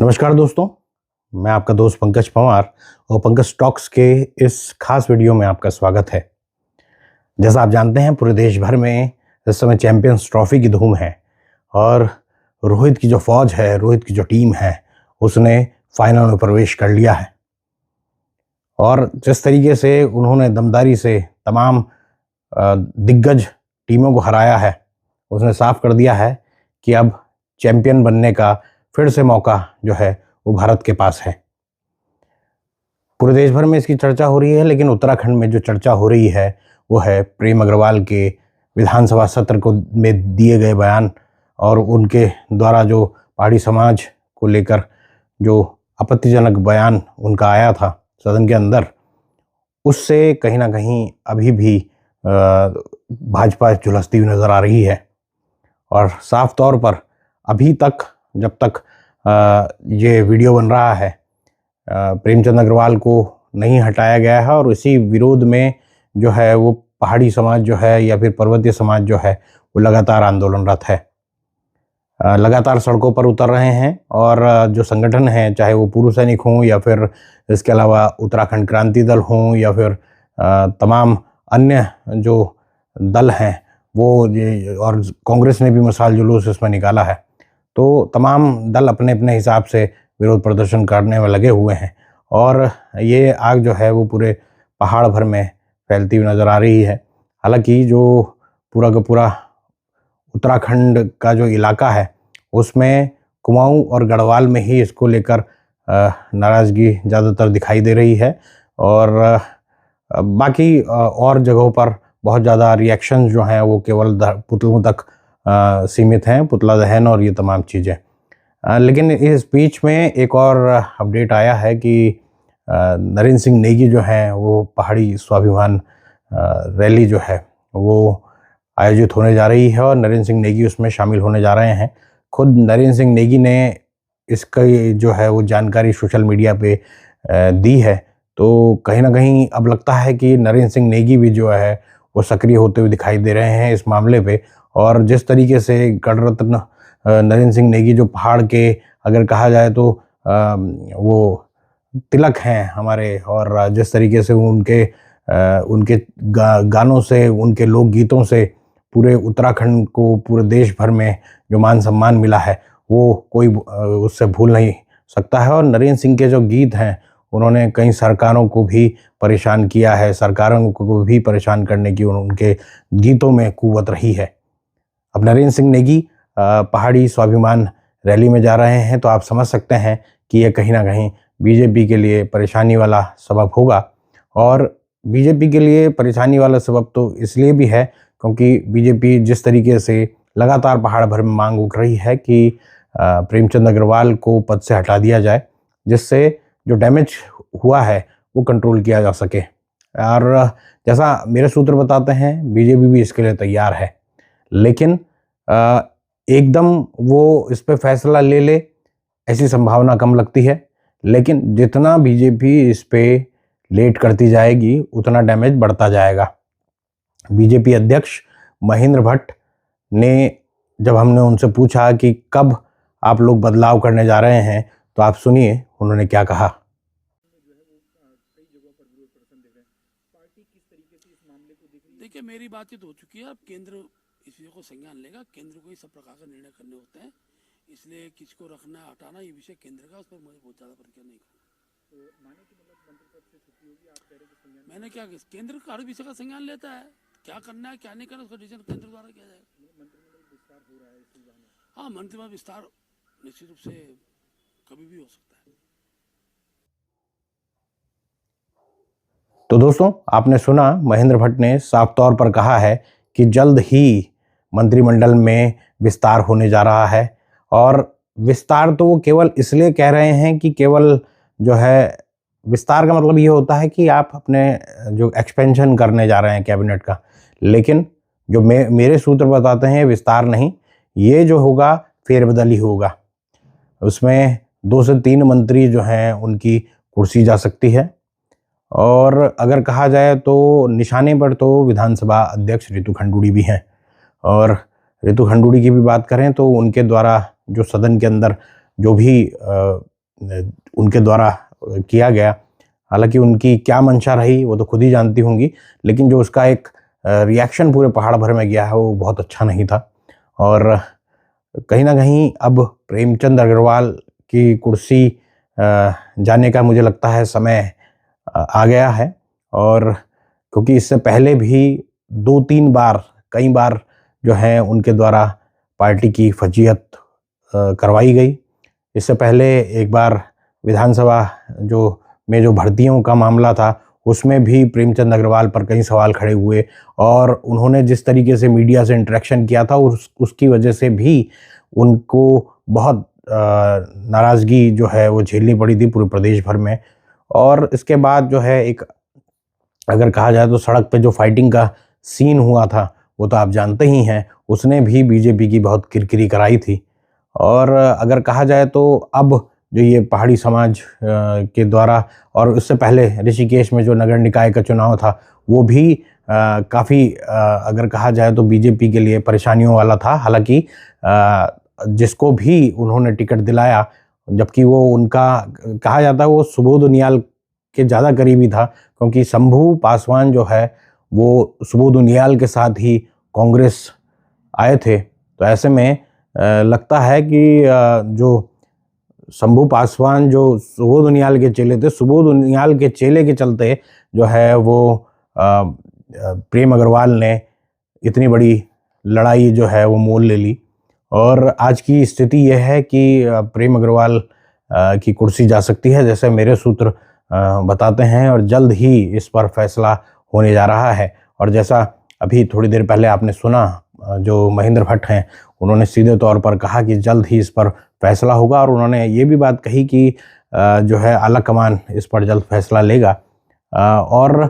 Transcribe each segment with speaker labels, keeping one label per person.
Speaker 1: नमस्कार दोस्तों, मैं आपका दोस्त पंकज पंवार और पंकज टॉक्स के इस खास वीडियो में आपका स्वागत है। जैसा आप जानते हैं, पूरे देश भर में इस समय चैंपियंस ट्रॉफी की धूम है और रोहित की जो फौज है, रोहित की जो टीम है, उसने फाइनल में प्रवेश कर लिया है। और जिस तरीके से उन्होंने दमदारी से तमाम दिग्गज टीमों को हराया है, उसने साफ कर दिया है कि अब चैंपियन बनने का फिर से मौका जो है वो भारत के पास है। पूरे देश भर में इसकी चर्चा हो रही है, लेकिन उत्तराखंड में जो चर्चा हो रही है वो है प्रेम अग्रवाल के विधानसभा सत्र को में दिए गए बयान और उनके द्वारा जो पहाड़ी समाज को लेकर जो आपत्तिजनक बयान उनका आया था सदन के अंदर, उससे कहीं ना कहीं अभी भी भाजपा झुलसती हुई नज़र आ रही है। और साफ तौर पर अभी तक जब तक ये वीडियो बन रहा है, प्रेमचंद अग्रवाल को नहीं हटाया गया है और इसी विरोध में जो है वो पहाड़ी समाज जो है या फिर पर्वतीय समाज जो है वो लगातार आंदोलनरत है, लगातार सड़कों पर उतर रहे हैं। और जो संगठन हैं, चाहे वो पूर्व सैनिक हों या फिर इसके अलावा उत्तराखंड क्रांति दल हों या फिर तमाम अन्य जो दल हैं वो, और कांग्रेस ने भी मिसाल जुलूस इसमें निकाला है, तो तमाम दल अपने अपने हिसाब से विरोध प्रदर्शन करने में लगे हुए हैं। और ये आग जो है वो पूरे पहाड़ भर में फैलती हुई नज़र आ रही है। हालांकि जो पूरा का पूरा उत्तराखंड का जो इलाका है उसमें कुमाऊं और गढ़वाल में ही इसको लेकर नाराज़गी ज़्यादातर दिखाई दे रही है और बाकी और जगहों पर बहुत ज़्यादा रिएक्शन जो हैं वो केवल पुतलों तक सीमित हैं, पुतला दहन और ये तमाम चीज़ें। लेकिन इस बीच में एक और अपडेट आया है कि नरेंद्र सिंह नेगी जो हैं वो पहाड़ी स्वाभिमान रैली जो है वो आयोजित होने जा रही है और नरेंद्र सिंह नेगी उसमें शामिल होने जा रहे हैं। खुद नरेंद्र सिंह नेगी ने इसका जो है वो जानकारी सोशल मीडिया पे दी है, तो कहीं ना कहीं अब लगता है कि नरेंद्र सिंह नेगी भी जो है वो सक्रिय होते हुए दिखाई दे रहे हैं इस मामले पे। और जिस तरीके से गढ़ रत्न नरेंद्र सिंह नेगी जो पहाड़ के अगर कहा जाए तो वो तिलक हैं हमारे, और जिस तरीके से उनके गानों से, उनके लोकगीतों से पूरे उत्तराखंड को, पूरे देश भर में जो मान सम्मान मिला है वो कोई उससे भूल नहीं सकता है। और नरेंद्र सिंह के जो गीत हैं उन्होंने कई सरकारों को भी परेशान किया है, सरकारों को भी परेशान करने की उनके गीतों में कुव्वत रही है। अब नरेंद्र सिंह नेगी पहाड़ी स्वाभिमान रैली में जा रहे हैं, तो आप समझ सकते हैं कि ये कहीं ना कहीं बीजेपी के लिए परेशानी वाला सबब होगा। और बीजेपी के लिए परेशानी वाला सबब तो इसलिए भी है क्योंकि बीजेपी जिस तरीके से लगातार पहाड़ भर में मांग उठ रही है कि प्रेमचंद अग्रवाल को पद से हटा दिया जाए, जिससे जो डैमेज हुआ है वो कंट्रोल किया जा सके। और जैसा मेरे सूत्र बताते हैं, बीजेपी भी इसके लिए तैयार है, लेकिन एकदम वो इस पे फैसला ले ले ऐसी संभावना कम लगती है। लेकिन जितना बीजेपी इस पे लेट करती जाएगी उतना डैमेज बढ़ता जाएगा। बीजेपी अध्यक्ष महेंद्र भट्ट ने, जब हमने उनसे पूछा कि कब आप लोग बदलाव करने जा रहे हैं, तो आप सुनिए उन्होंने क्या कहा।
Speaker 2: देखिए, मेरी बातचीत हो चुकी है। अब केंद्र इस विषय को संज्ञान लेगा, केंद्र को ही सब प्रकार के निर्णय करने होते हैं, इसलिए किसको रखना हटाना ये विषय केंद्र का, उस पर मुझे बहुत ज़्यादा प्रतिक्रिया नहीं करना। तो माने कि मतलब मंत्री पद से छुट्टी होगी, आप कह रहे हैं संज्ञान, मैंने क्या, केंद्र हर विषय का संज्ञान लेता है, क्या करना है क्या नहीं करना उसका डिसीजन केंद्र द्वारा किया जाएगा। मंत्रिमंडल विस्तार हो रहा है इसी बहाने। हाँ, मंत्रिमंडल विस्तार निश्चित रूप से कभी भी हो सकता है।
Speaker 1: तो दोस्तों, आपने सुना, महेंद्र भट्ट ने साफ तौर पर कहा है कि जल्द ही मंत्रिमंडल में विस्तार होने जा रहा है। और विस्तार तो वो केवल इसलिए कह रहे हैं कि केवल जो है विस्तार का मतलब ये होता है कि आप अपने जो एक्सपेंशन करने जा रहे हैं कैबिनेट का, लेकिन जो मेरे सूत्र बताते हैं विस्तार नहीं, ये जो होगा फेरबदल ही होगा। उसमें 2 से 3 मंत्री जो हैं उनकी कुर्सी जा सकती है। और अगर कहा जाए तो निशाने पर तो विधानसभा अध्यक्ष रितु खंडूड़ी भी हैं, और रितु खंडूड़ी की भी बात करें तो उनके द्वारा जो सदन के अंदर जो भी उनके द्वारा किया गया। हालांकि उनकी क्या मंशा रही वो तो खुद ही जानती होंगी, लेकिन जो उसका एक रिएक्शन पूरे पहाड़ भर में गया है वो बहुत अच्छा नहीं था। और कहीं ना कहीं अब प्रेमचंद अग्रवाल की कुर्सी जाने का मुझे लगता है समय आ गया है। और क्योंकि इससे पहले भी 2-3 बार कई बार जो है उनके द्वारा पार्टी की फजीहत करवाई गई। इससे पहले एक बार विधानसभा जो भर्तियों का मामला था उसमें भी प्रेमचंद अग्रवाल पर कई सवाल खड़े हुए, और उन्होंने जिस तरीके से मीडिया से इंटरेक्शन किया था उसकी वजह से भी उनको बहुत नाराज़गी जो है वो झेलनी पड़ी थी पूरे प्रदेश भर में। और इसके बाद जो है एक अगर कहा जाए तो सड़क पे जो फाइटिंग का सीन हुआ था वो तो आप जानते ही हैं, उसने भी बीजेपी की बहुत किरकिरी कराई थी। और अगर कहा जाए तो अब जो ये पहाड़ी समाज के द्वारा, और उससे पहले ऋषिकेश में जो नगर निकाय का चुनाव था वो भी काफ़ी अगर कहा जाए तो बीजेपी के लिए परेशानियों वाला था। हालांकि जिसको भी उन्होंने टिकट दिलाया, जबकि वो उनका कहा जाता है वो सुबोध उनियाल के ज़्यादा करीबी था, क्योंकि शंभू पासवान जो है वो सुबोध उनियाल के साथ ही कांग्रेस आए थे। तो ऐसे में लगता है कि जो शंभू पासवान जो सुबोध उनियाल के चेले थे, सुबोध उनियाल के चेले के चलते जो है वो प्रेम अग्रवाल ने इतनी बड़ी लड़ाई जो है वो मोल ले ली। और आज की स्थिति यह है कि प्रेम अग्रवाल की कुर्सी जा सकती है, जैसे मेरे सूत्र बताते हैं, और जल्द ही इस पर फैसला होने जा रहा है। और जैसा अभी थोड़ी देर पहले आपने सुना, जो महेंद्र भट्ट हैं उन्होंने सीधे तौर पर कहा कि जल्द ही इस पर फैसला होगा, और उन्होंने ये भी बात कही कि जो है आला कमान इस पर जल्द फैसला लेगा। और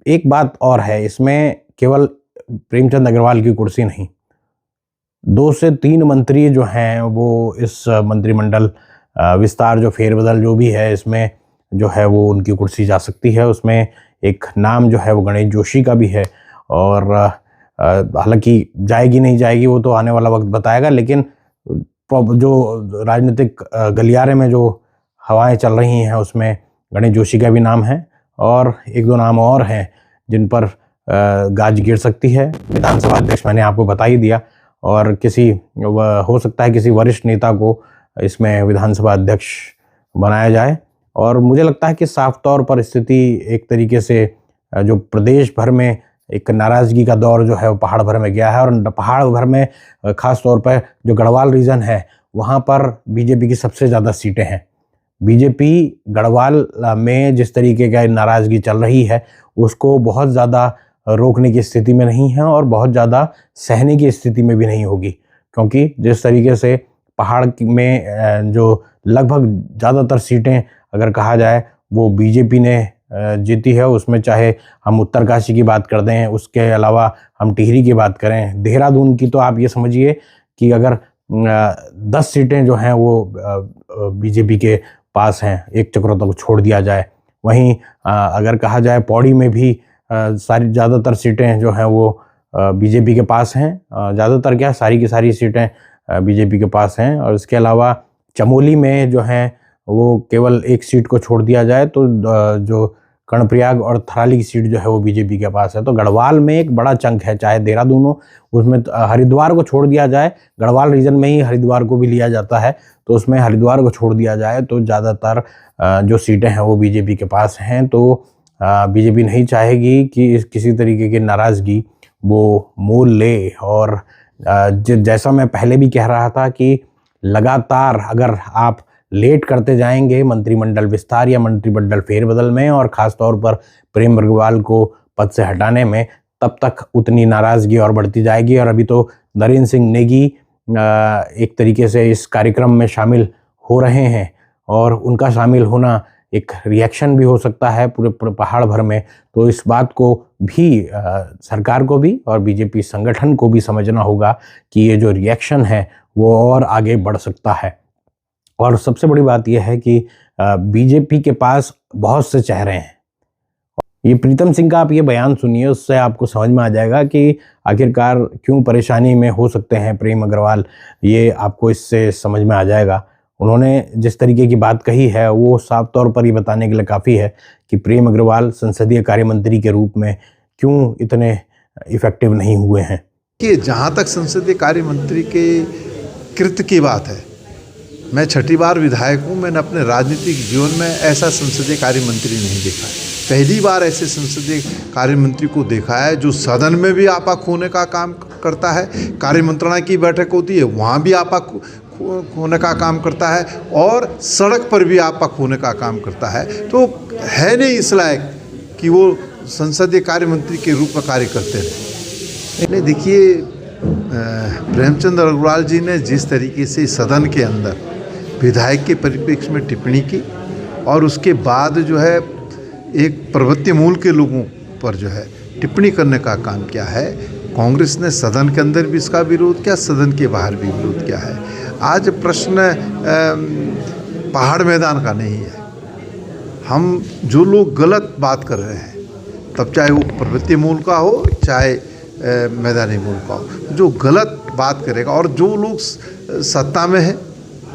Speaker 1: एक बात और है, इसमें केवल प्रेमचंद अग्रवाल की कुर्सी नहीं, 2 से 3 मंत्री जो हैं वो इस मंत्रिमंडल विस्तार जो फेरबदल जो भी है इसमें जो है वो उनकी कुर्सी जा सकती है। उसमें एक नाम जो है वो गणेश जोशी का भी है, और हालांकि जाएगी नहीं जाएगी वो तो आने वाला वक्त बताएगा, लेकिन जो राजनीतिक गलियारे में जो हवाएं चल रही हैं उसमें गणेश जोशी का भी नाम है, और 1-2 नाम और हैं जिन पर गाज गिर सकती है। विधानसभा अध्यक्ष मैंने आपको बता ही दिया, और हो सकता है किसी वरिष्ठ नेता को इसमें विधानसभा अध्यक्ष बनाया जाए। और मुझे लगता है कि साफ तौर पर स्थिति एक तरीके से जो प्रदेश भर में एक नाराज़गी का दौर जो है वो पहाड़ भर में गया है, और पहाड़ भर में ख़ास तौर पर जो गढ़वाल रीजन है वहाँ पर बीजेपी की सबसे ज़्यादा सीटें हैं। बीजेपी गढ़वाल में जिस तरीके का नाराज़गी चल रही है उसको बहुत ज़्यादा रोकने की स्थिति में नहीं है, और बहुत ज़्यादा सहने की स्थिति में भी नहीं होगी, क्योंकि जिस तरीके से पहाड़ में जो लगभग ज़्यादातर सीटें अगर कहा जाए वो बीजेपी ने जीती है, उसमें चाहे हम उत्तरकाशी की बात कर दें, उसके अलावा हम टिहरी की बात करें, देहरादून की, तो आप ये समझिए कि अगर 10 सीटें जो हैं वो बीजेपी के पास हैं, एक चक्रोता को छोड़ दिया जाए। वहीं अगर कहा जाए पौड़ी में भी सारी ज़्यादातर सीटें जो हैं वो बीजेपी के पास हैं, ज़्यादातर क्या सारी की सारी सीटें बीजेपी के पास हैं। और इसके अलावा चमोली में जो हैं वो केवल एक सीट को छोड़ दिया जाए तो जो कर्णप्रयाग और थराली की सीट जो है वो बीजेपी के पास है। तो गढ़वाल में एक बड़ा चंक है, चाहे देहरादून हो, उसमें हरिद्वार को छोड़ दिया जाए, गढ़वाल रीजन में ही हरिद्वार को भी लिया जाता है, तो उसमें हरिद्वार को छोड़ दिया जाए तो ज़्यादातर जो सीटें हैं वो बीजेपी के पास हैं। तो बीजेपी नहीं चाहेगी कि किसी तरीके की नाराज़गी वो मोल ले। और जैसा मैं पहले भी कह रहा था कि लगातार अगर आप लेट करते जाएंगे मंत्रिमंडल विस्तार या मंत्रिमंडल फेरबदल में, और ख़ास तौर पर प्रेम अग्रवाल को पद से हटाने में, तब तक उतनी नाराज़गी और बढ़ती जाएगी। और अभी तो नरेंद्र सिंह नेगी एक तरीके से इस कार्यक्रम में शामिल हो रहे हैं, और उनका शामिल होना एक रिएक्शन भी हो सकता है पूरे पहाड़ भर में। तो इस बात को भी सरकार को भी और बीजेपी संगठन को भी समझना होगा कि ये जो रिएक्शन है वो और आगे बढ़ सकता है। और सबसे बड़ी बात यह है कि बीजेपी के पास बहुत से चेहरे हैं। ये प्रीतम सिंह का आप ये बयान सुनिए, उससे आपको समझ में आ जाएगा कि आखिरकार क्यों परेशानी में हो सकते हैं प्रेम अग्रवाल, ये आपको इससे समझ में आ जाएगा। उन्होंने जिस तरीके की बात कही है वो साफ तौर पर ये बताने के लिए काफ़ी है कि प्रेम अग्रवाल संसदीय कार्य मंत्री के रूप में क्यों इतने इफेक्टिव नहीं हुए हैं।
Speaker 3: कि जहाँ तक संसदीय कार्य मंत्री के कृत्य की बात है, मैं छठी बार विधायक हूँ, मैंने अपने राजनीतिक जीवन में ऐसा संसदीय कार्य मंत्री नहीं देखा है। पहली बार ऐसे संसदीय कार्य मंत्री को देखा है जो सदन में भी आपा खोने का काम करता है, कार्य मंत्रणा की बैठक होती है वहाँ भी आपा खोने का काम करता है और सड़क पर भी आपा खोने का काम करता है। तो है नहीं इस लायक कि वो संसदीय कार्य मंत्री के रूप में कार्य करते रहे। नहीं, देखिए प्रेमचंद अग्रवाल जी ने जिस तरीके से सदन के अंदर विधायक के परिप्रेक्ष्य में टिप्पणी की और उसके बाद जो है एक प्रवृत्ति मूल के लोगों पर जो है टिप्पणी करने का काम किया है, कांग्रेस ने सदन के अंदर भी इसका विरोध किया, सदन के बाहर भी विरोध किया है। आज प्रश्न पहाड़ मैदान का नहीं है। हम जो लोग गलत बात कर रहे हैं, तब चाहे वो प्रवृत्ति मूल का हो चाहे मैदानी मूल का हो, जो गलत बात करेगा और जो लोग सत्ता में हैं,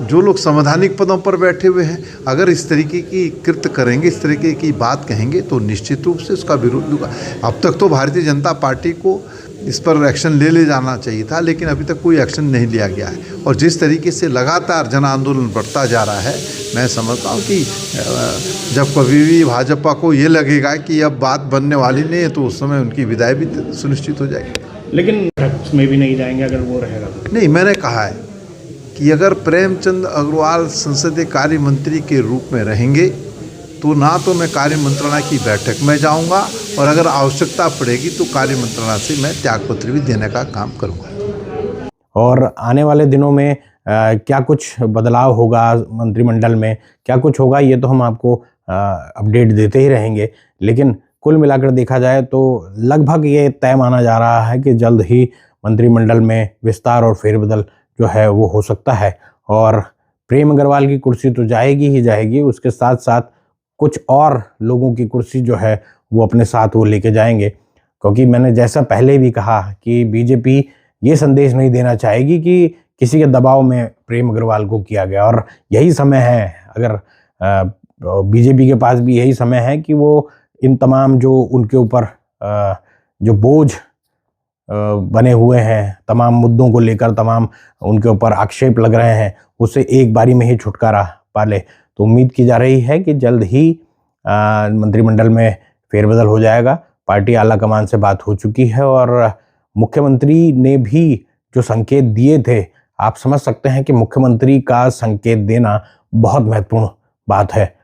Speaker 3: जो लोग संवैधानिक पदों पर बैठे हुए हैं, अगर इस तरीके की कृत्य करेंगे, इस तरीके की बात कहेंगे तो निश्चित रूप से उसका विरोध होगा। अब तक तो भारतीय जनता पार्टी को इस पर एक्शन ले जाना चाहिए था, लेकिन अभी तक कोई एक्शन नहीं लिया गया है। और जिस तरीके से लगातार जन आंदोलन बढ़ता जा रहा है, मैं समझता हूँ कि जब कभी भी भाजपा को ये लगेगा कि अब बात बनने वाली नहीं है तो उस समय उनकी विदाई भी सुनिश्चित हो जाएगी।
Speaker 1: लेकिन में भी नहीं जाएंगे अगर वो रहेगा।
Speaker 3: नहीं, मैंने कहा है कि अगर प्रेमचंद अग्रवाल संसदीय कार्य मंत्री के रूप में रहेंगे तो ना तो मैं कार्य मंत्रणा की बैठक में जाऊंगा और अगर आवश्यकता पड़ेगी तो कार्य मंत्रणा से मैं त्यागपत्र भी देने का काम करूंगा।
Speaker 1: और आने वाले दिनों में क्या कुछ बदलाव होगा मंत्रिमंडल में, क्या कुछ होगा, ये तो हम आपको अपडेट देते ही रहेंगे। लेकिन कुल मिलाकर देखा जाए तो लगभग ये तय माना जा रहा है कि जल्द ही मंत्रिमंडल में विस्तार और फेरबदल जो है वो हो सकता है और प्रेम अग्रवाल की कुर्सी तो जाएगी ही जाएगी, उसके साथ साथ कुछ और लोगों की कुर्सी जो है वो अपने साथ वो लेके जाएंगे। क्योंकि मैंने जैसा पहले भी कहा कि बीजेपी ये संदेश नहीं देना चाहेगी कि किसी के दबाव में प्रेम अग्रवाल को किया गया, और यही समय है, अगर बीजेपी के पास भी यही समय है कि वो इन तमाम जो उनके ऊपर जो बोझ बने हुए हैं, तमाम मुद्दों को लेकर तमाम उनके ऊपर आक्षेप लग रहे हैं, उससे एक बारी में ही छुटकारा पा ले। तो उम्मीद की जा रही है कि जल्द ही मंत्रिमंडल में फेरबदल हो जाएगा। पार्टी आला कमान से बात हो चुकी है और मुख्यमंत्री ने भी जो संकेत दिए थे, आप समझ सकते हैं कि मुख्यमंत्री का संकेत देना बहुत महत्वपूर्ण बात है।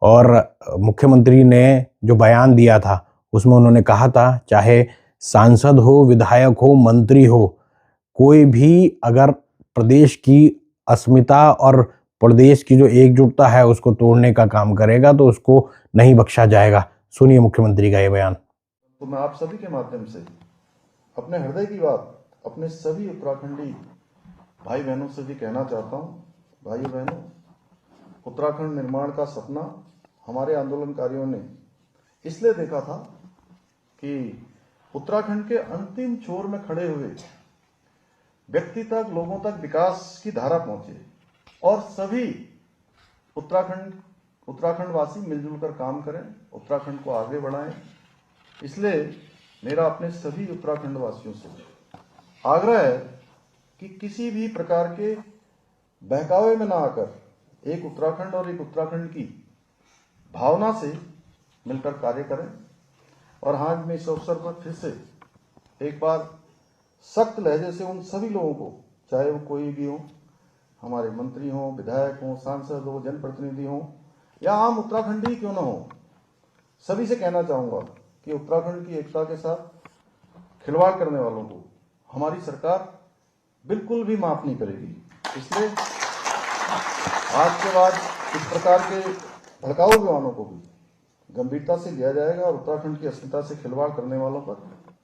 Speaker 1: और मुख्यमंत्री ने जो बयान दिया था उसमें उन्होंने कहा था, चाहे सांसद हो, विधायक हो, मंत्री हो, कोई भी अगर प्रदेश की अस्मिता और प्रदेश की जो एकजुटता है उसको तोड़ने का काम करेगा तो उसको नहीं बख्शा जाएगा। सुनिए मुख्यमंत्री का ये बयान।
Speaker 4: तो मैं आप सभी के माध्यम से अपने हृदय की बात अपने सभी उत्तराखंडी भाई बहनों से भी कहना चाहता हूँ। भाइयों बहनों, उत्तराखंड निर्माण का सपना हमारे आंदोलनकारियों ने इसलिए देखा था कि उत्तराखंड के अंतिम छोर में खड़े हुए व्यक्ति तक, लोगों तक विकास की धारा पहुंचे और सभी उत्तराखंडवासी मिलजुल कर काम करें, उत्तराखंड को आगे बढ़ाएं। इसलिए मेरा अपने सभी उत्तराखंड वासियों से आग्रह है कि किसी भी प्रकार के बहकावे में ना आकर एक उत्तराखंड और एक उत्तराखंड की भावना से मिलकर कार्य करें। और हाँ, मैं इस अवसर पर फिर से एक बार सख्त लहजे से उन सभी लोगों को, चाहे वो कोई भी हो, हमारे मंत्री हों, विधायक हों, सांसद हो, जनप्रतिनिधि हों या आम उत्तराखंडी क्यों ना हो, सभी से कहना चाहूँगा कि उत्तराखंड की एकता के साथ खिलवाड़ करने वालों को हमारी सरकार बिल्कुल भी माफ नहीं करेगी। इसलिए आज के बाद इस प्रकार के भड़काऊ बयानों को भी गंभीरता से लिया जाएगा और उत्तराखंड की अस्मिता से खिलवाड़ करने वालों पर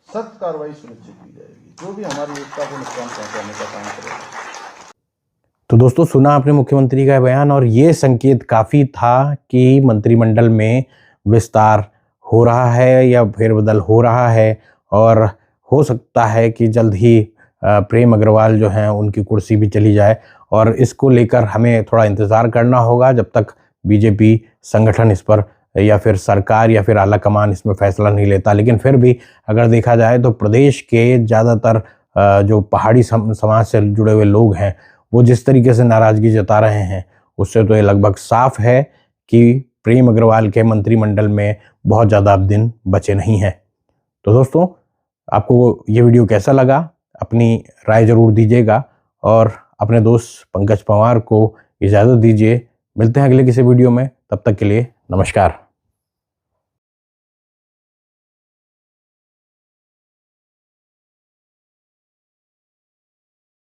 Speaker 4: सख्त कार्रवाई सुनिश्चित की जाएगी, जो भी हमारी एकता को नुकसान पहुंचाने का काम करेगा।
Speaker 1: तो दोस्तों, सुना आपने मुख्यमंत्री का बयान और ये संकेत काफ़ी था कि मंत्रिमंडल में विस्तार हो रहा है या फेरबदल हो रहा है और हो सकता है कि जल्द ही प्रेम अग्रवाल जो हैं उनकी कुर्सी भी चली जाए, और इसको लेकर हमें थोड़ा इंतज़ार करना होगा जब तक बीजेपी संगठन इस पर या फिर सरकार या फिर आला कमान इसमें फैसला नहीं लेता। लेकिन फिर भी अगर देखा जाए तो प्रदेश के ज़्यादातर जो पहाड़ी समाज से जुड़े हुए लोग हैं वो जिस तरीके से नाराज़गी जता रहे हैं, उससे तो ये लगभग साफ है कि प्रेम अग्रवाल के मंत्रिमंडल में बहुत ज़्यादा अब दिन बचे नहीं हैं। तो दोस्तों, आपको ये वीडियो कैसा लगा, अपनी राय ज़रूर दीजिएगा और अपने दोस्त पंकज पंवार को इजाज़त दीजिए। मिलते हैं अगले किसी वीडियो में, तब तक के लिए नमस्कार।